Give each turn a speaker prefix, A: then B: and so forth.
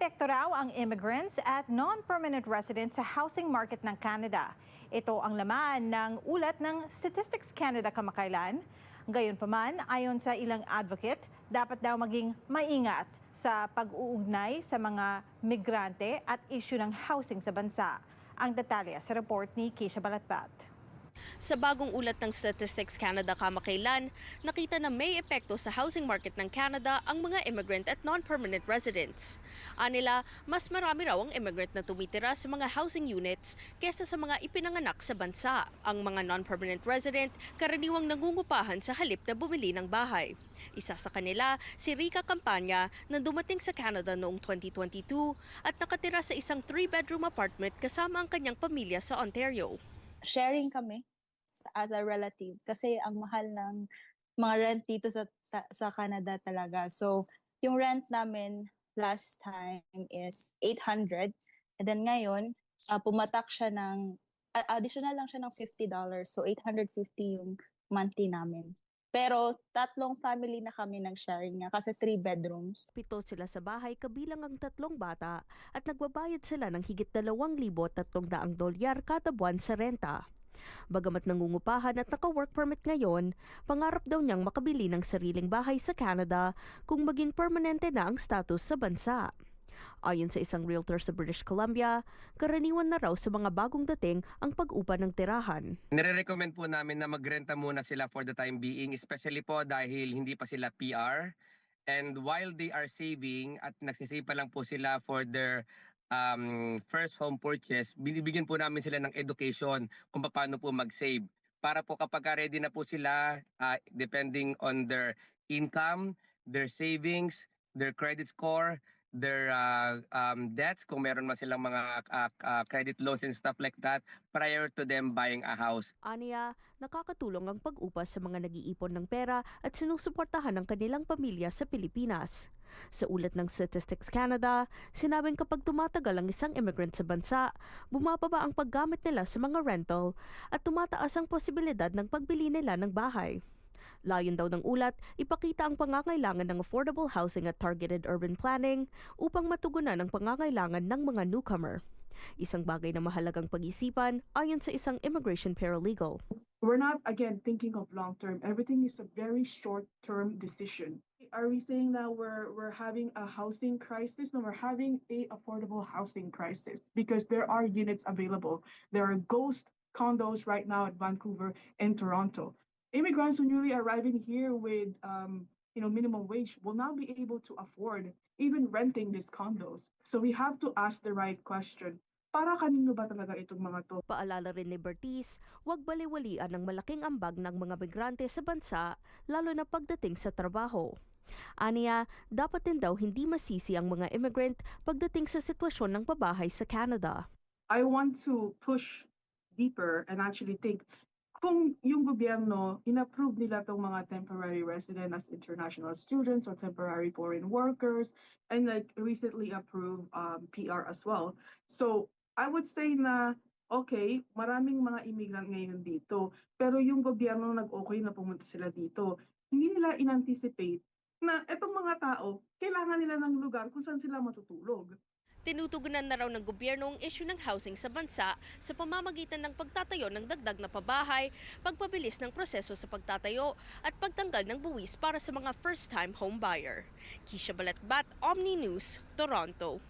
A: epekto raw ang immigrants at non-permanent residents sa housing market ng Canada. Ito ang laman ng ulat ng Statistics Canada kamakailan. Gayunpaman, ayon sa ilang advocate, dapat daw maging maingat sa pag-uugnay sa mga migrante at issue ng housing sa bansa. Ang detalye sa report ni Keisha Balatbat.
B: Sa bagong ulat ng Statistics Canada kamakailan, nakita na may epekto sa housing market ng Canada ang mga immigrant at non-permanent residents. Anila, mas marami raw ang immigrant na tumitira sa mga housing units kesa sa mga ipinanganak sa bansa. Ang mga non-permanent resident karaniwang nangungupahan sa halip na bumili ng bahay. Isa sa kanila, si Rica Campanya na dumating sa Canada noong 2022 at nakatira sa isang 3-bedroom apartment kasama ang kanyang pamilya sa Ontario.
C: Sharing kami as a relative kasi ang mahal ng mga rent dito sa Canada talaga. So, yung rent namin last time is 800 and then ngayon pumatak siya ng additional lang siya ng $50. So, 850 yung monthly namin. Pero tatlong family na kami nag-sharing niya kasi 3 bedrooms.
B: 7 sila sa bahay kabilang ang 3 bata at nagbabayad sila ng higit $2,300 kada buwan sa renta. Bagamat nangungupahan at naka-work permit ngayon, pangarap daw niyang makabili ng sariling bahay sa Canada kung maging permanente na ang status sa bansa. Ayon sa isang realtor sa British Columbia, karaniwan na raw sa mga bagong dating ang pag-upa ng tirahan.
D: Nire-recommend po namin na magrenta muna sila for the time being, especially po dahil hindi pa sila PR. And while they are saving at nagsisave pa lang po sila for their first home purchase, binibigyan po namin sila ng education kung paano po mag-save. Para po kapag ready na po sila, depending on their income, their savings, their credit score, their debts, kung meron man silang mga credit loans and stuff like that, prior to them buying a house.
B: Aniya, nakakatulong ang pag-upa sa mga nag-iipon ng pera at sinusuportahan ng kanilang pamilya sa Pilipinas. Sa ulat ng Statistics Canada, sinabing kapag tumatagal ang isang immigrant sa bansa, bumababa ang paggamit nila sa mga rental at tumataas ang posibilidad ng pagbili nila ng bahay. Layon daw ng ulat, ipakita ang pangangailangan ng affordable housing at targeted urban planning upang matugunan ang pangangailangan ng mga newcomer. Isang bagay na mahalagang pag-isipan ayon sa isang immigration paralegal.
E: We're not, again, thinking of long-term. Everything is a very short-term decision. Are we saying that we're having a housing crisis? No, we're having a affordable housing crisis because there are units available. There are ghost condos right now at Vancouver and Toronto. Immigrants who newly arriving here with minimum wage will not be able to afford even renting these condos. So we have to ask the right question. Para kanino ba talaga itong mga to?
B: Paalala rin ni Bertiz, huwag baliwalian ang malaking ambag ng mga migrante sa bansa, lalo na pagdating sa trabaho. Aniya, dapat din daw hindi masisi ang mga immigrant pagdating sa sitwasyon ng pabahay sa Canada.
E: I want to push deeper and actually think kung yung gobyerno inapprove nila tong mga temporary resident as international students or temporary foreign workers and like recently approved PR as well. So I would say na okay, maraming mga immigrant ngayon dito, pero yung gobyerno nag-okay na pumunta sila dito. Hindi nila in-anticipate na etong mga tao, kailangan nila ng lugar kung saan sila matutulog.
B: Tinutugunan na raw ng gobyerno ang issue ng housing sa bansa sa pamamagitan ng pagtatayo ng dagdag na pabahay, pagpabilis ng proseso sa pagtatayo at pagtanggal ng buwis para sa mga first-time home buyer. Keisha Balatbat, Omni News, Toronto.